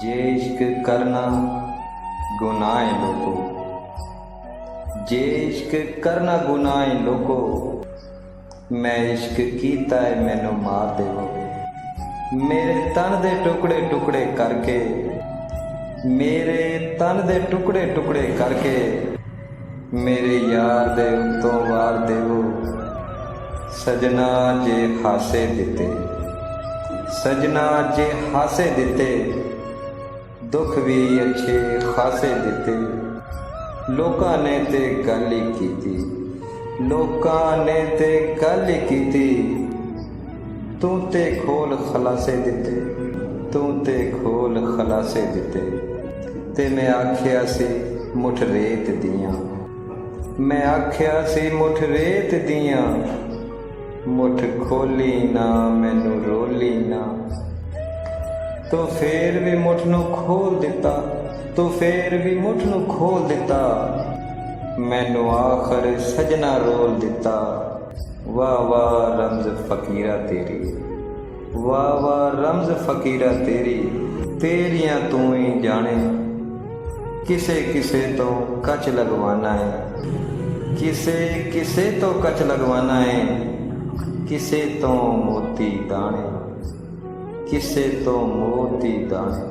जे इश्क करना गुनाह है लोगो, जे इश्क करना गुनाह है लोगो, मैं इश्क कीता है मैनू मार देवो। मेरे तन दे टुकड़े टुकड़े करके, मेरे तन दे टुकड़े टुकड़े करके, मेरे यार दे उत्तों वार देवो। सजना जे हासे दिते, सजना जे हासे दिते, दुख भी अच्छे खासे दिते। लोकां ने ते गल ही कीती, लोकां ने ते गल ही कीती, तू ते खोल खलासे दिते, तू ते खोल खलासे दिते। ते मैं आखिया सी मुठ रेत दियां, मैं आखिया सी मुठ रेत दियां, मुठ खोली ना मैनू रोली ना। तो फेर भी मुठ नू खोल दिता, तो फेर भी मुठ नू खोल दिता, मैनू आखर सजना रोल दिता। वाह वाह रमज फकीरा तेरी, वाह वाह रमज फकीरा तेरी, तेरियां तू ही जाने। किसे किसे तो कच लगवाना है, किसे किसे तो कच लगवाना है, किसे तो मोती दाने, किसे तो मोती दाने।